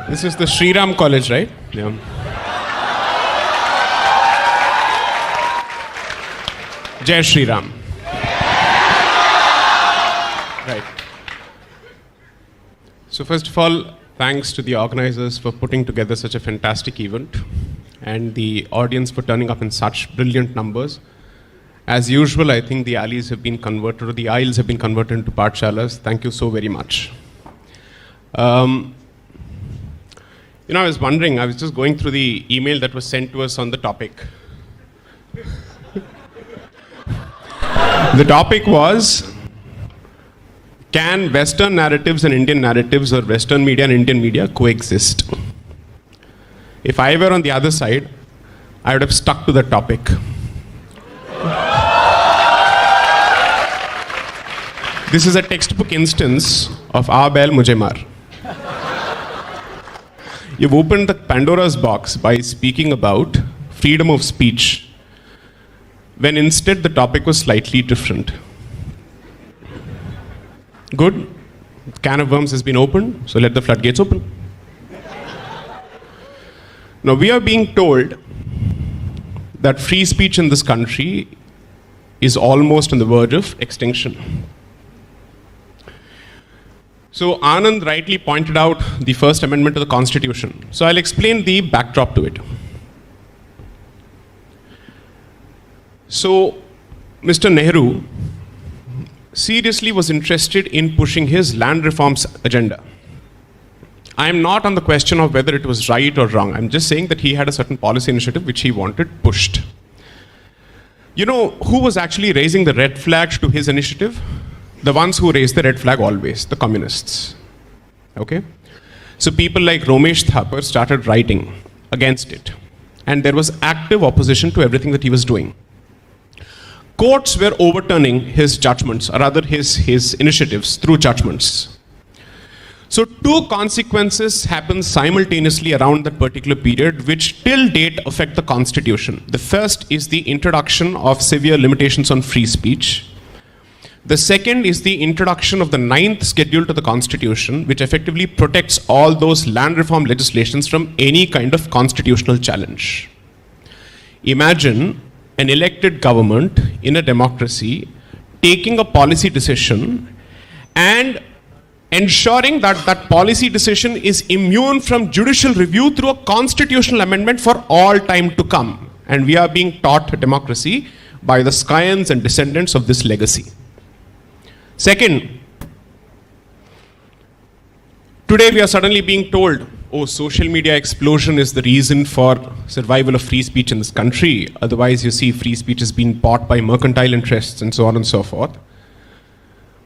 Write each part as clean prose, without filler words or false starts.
This is the Sriram College, right? Yeah. Jai Shri Ram. Right. So first of all, thanks to the organizers for putting together such a fantastic event and the audience for turning up in such brilliant numbers. As usual, I think the alleys have been converted, or the aisles have been converted into pathshalas. Thank you so very much. I was wondering, I was just going through the email that was sent to us on the topic. The topic was, can Western narratives and Indian narratives, or Western media and Indian media coexist? If I were on the other side, I would have stuck to the topic. This is a textbook instance of Aa Bail Mujhe Maar. You've opened the Pandora's box by speaking about freedom of speech, when instead the topic was slightly different. Good. Can of worms has been opened, so let the floodgates open. Now we are being told that free speech in this country is almost on the verge of extinction. So Anand rightly pointed out the First Amendment to the Constitution. So I'll explain the backdrop to it. So Mr. Nehru seriously was interested in pushing his land reforms agenda. I am not on the question of whether it was right or wrong. I'm just saying that he had a certain policy initiative which he wanted pushed. You know who was actually raising the red flags to his initiative? The ones who raised the red flag always, the communists. Okay? So people like Romesh Thapar started writing against it. And there was active opposition to everything that he was doing. Courts were overturning his judgments, or rather his initiatives through judgments. So two consequences happened simultaneously around that particular period, which till date affect the Constitution. The first is the introduction of severe limitations on free speech. The second is the introduction of the 9th schedule to the Constitution, which effectively protects all those land reform legislations from any kind of constitutional challenge. Imagine an elected government in a democracy taking a policy decision and ensuring that that policy decision is immune from judicial review through a constitutional amendment for all time to come. And we are being taught democracy by the scions and descendants of this legacy. Second, today we are suddenly being told, oh, social media explosion is the reason for survival of free speech in this country. Otherwise, you see, free speech is being bought by mercantile interests and so on and so forth.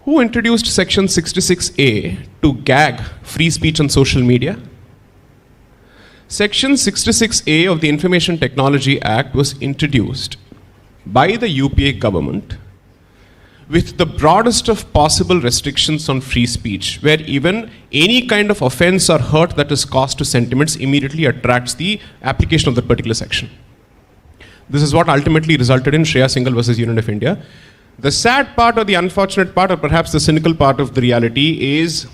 Who introduced Section 66A to gag free speech on social media? Section 66A of the Information Technology Act was introduced by the UPA government with the broadest of possible restrictions on free speech, where even any kind of offense or hurt that is caused to sentiments immediately attracts the application of that particular section. This is what ultimately resulted in Shreya Singhal versus Union of India. The sad part, or the unfortunate part, or perhaps the cynical part of the reality is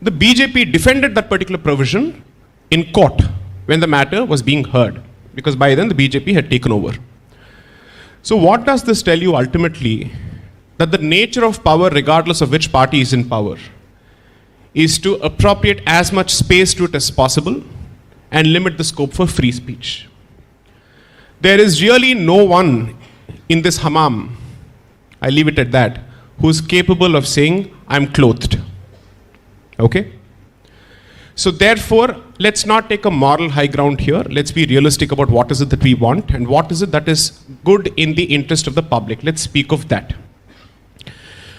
the BJP defended that particular provision in court when the matter was being heard, because by then the BJP had taken over. So what does this tell you ultimately? That the nature of power, regardless of which party is in power, is to appropriate as much space to it as possible and limit the scope for free speech. There is really no one in this hammam, I leave it at that, who is capable of saying, I'm clothed. Okay? So therefore, let's not take a moral high ground here. Let's be realistic about what is it that we want and what is it that is good in the interest of the public. Let's speak of that.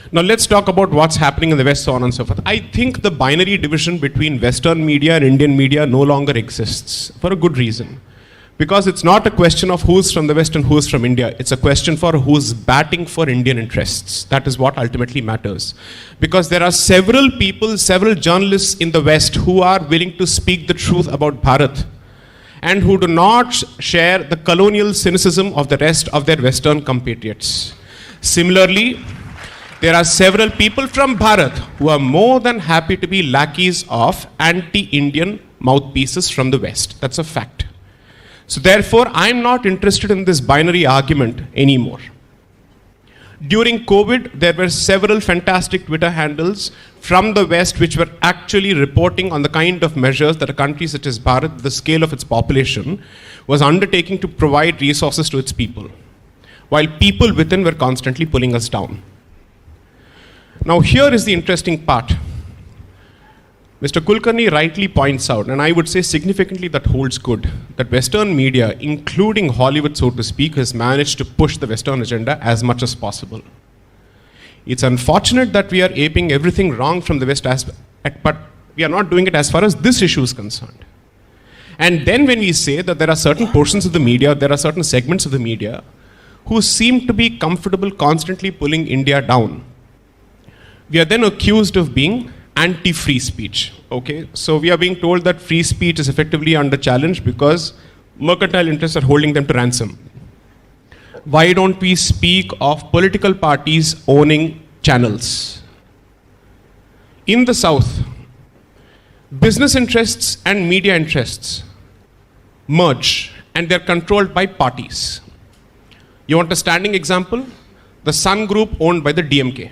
Now let's talk about what's happening in the West, so on and so forth. I think the binary division between Western media and Indian media no longer exists, for a good reason. Because it's not a question of who's from the West and who's from India. It's a question for who's batting for Indian interests. That is what ultimately matters. Because there are several people, several journalists in the West who are willing to speak the truth about Bharat and who do not share the colonial cynicism of the rest of their Western compatriots. Similarly, There are several people from Bharat who are more than happy to be lackeys of anti-Indian mouthpieces from the West. That's a fact. So therefore, I'm not interested in this binary argument anymore. During COVID, there were several fantastic Twitter handles from the West which were actually reporting on the kind of measures that a country such as Bharat, the scale of its population, was undertaking to provide resources to its people, while people within were constantly pulling us down. Now here is the interesting part. Mr. Kulkarni rightly points out, and I would say significantly that holds good, that Western media, including Hollywood so to speak, has managed to push the Western agenda as much as possible. It's unfortunate that we are aping everything wrong from the West, but we are not doing it as far as this issue is concerned. And then when we say that there are certain portions of the media, there are certain segments of the media who seem to be comfortable constantly pulling India down, we are then accused of being anti-free speech. Okay, so we are being told that free speech is effectively under challenge because mercantile interests are holding them to ransom. Why don't we speak of political parties owning channels? In the South, business interests and media interests merge and they're controlled by parties. You want a standing example? The Sun Group owned by the DMK,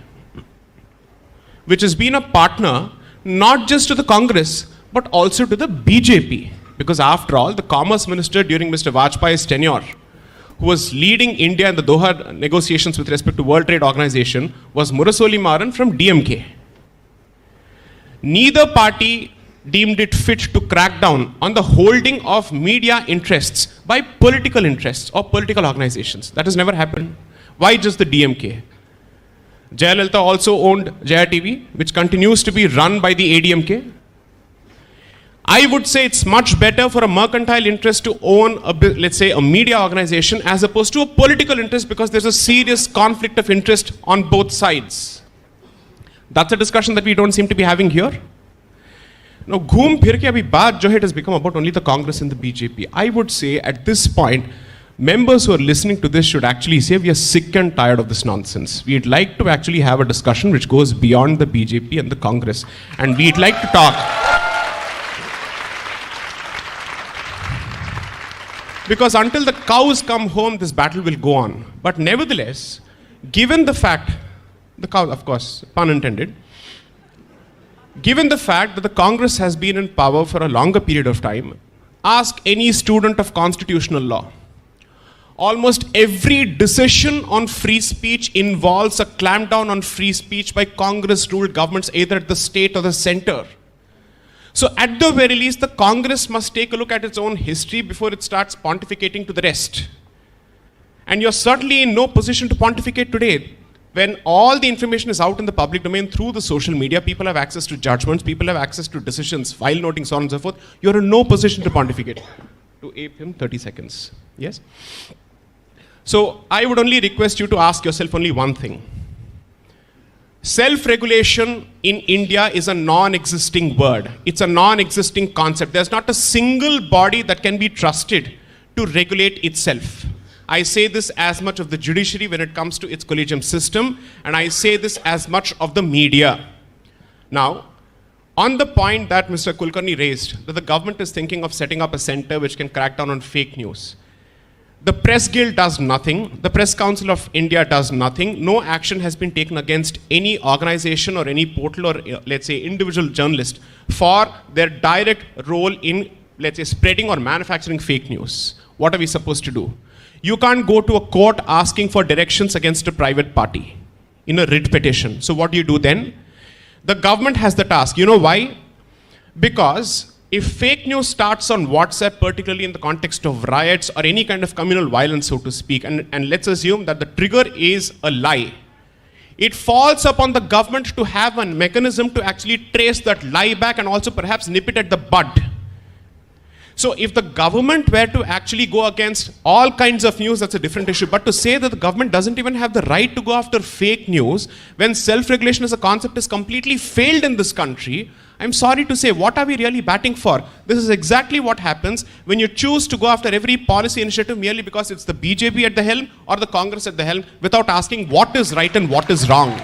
which has been a partner not just to the Congress, but also to the BJP. Because after all, the Commerce Minister during Mr. Vajpayee's tenure, who was leading India in the Doha negotiations with respect to World Trade Organization, was Murasoli Maran from DMK. Neither party deemed it fit to crack down on the holding of media interests by political interests or political organizations. That has never happened. Why just the DMK? Jayalalitha also owned Jaya TV, which continues to be run by the ADMK. I would say it's much better for a mercantile interest to own, let's say, a media organization as opposed to a political interest, because there's a serious conflict of interest on both sides. That's a discussion that we don't seem to be having here. Now, ghoom phir ke abhi baat jo hai, it has become about only the Congress and the BJP. I would say at this point, members who are listening to this should actually say we are sick and tired of this nonsense. We'd like to actually have a discussion which goes beyond the BJP and the Congress. And we'd like to talk. Because until the cows come home, this battle will go on. But nevertheless, given the fact, the cow, of course, pun intended, given the fact that the Congress has been in power for a longer period of time, ask any student of constitutional law. Almost every decision on free speech involves a clampdown on free speech by Congress-ruled governments, either at the state or the center. So at the very least, the Congress must take a look at its own history before it starts pontificating to the rest. And you're certainly in no position to pontificate today. When all the information is out in the public domain through the social media, people have access to judgments, people have access to decisions, file noting, so on and so forth. You're in no position to pontificate. To ape him, 30 seconds. Yes? So I would only request you to ask yourself only one thing. Self-regulation in India is a non-existing word. It's a non-existing concept. There's not a single body that can be trusted to regulate itself. I say this as much of the judiciary when it comes to its collegium system, and I say this as much of the media. Now, on the point that Mr. Kulkarni raised, that the government is thinking of setting up a center which can crack down on fake news. The Press Guild does nothing. The Press Council of India does nothing. No action has been taken against any organization or any portal or, let's say, individual journalist for their direct role in, let's say, spreading or manufacturing fake news. What are we supposed to do? You can't go to a court asking for directions against a private party in a writ petition. So what do you do then? The government has the task. You know why? Because if fake news starts on WhatsApp, particularly in the context of riots or any kind of communal violence, so to speak, and let's assume that the trigger is a lie, it falls upon the government to have a mechanism to actually trace that lie back and also perhaps nip it at the bud. So if the government were to actually go against all kinds of news, that's a different issue. But to say that the government doesn't even have the right to go after fake news when self-regulation as a concept is completely failed in this country, I'm sorry to say, what are we really batting for? This is exactly what happens when you choose to go after every policy initiative merely because it's the BJP at the helm or the Congress at the helm without asking what is right and what is wrong.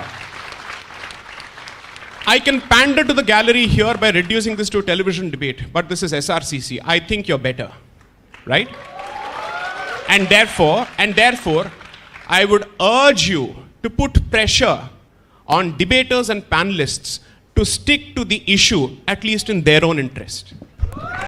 I can pander to the gallery here by reducing this to a television debate, but this is SRCC. I think you're better, right? And therefore, I would urge you to put pressure on debaters and panelists to stick to the issue, at least in their own interest.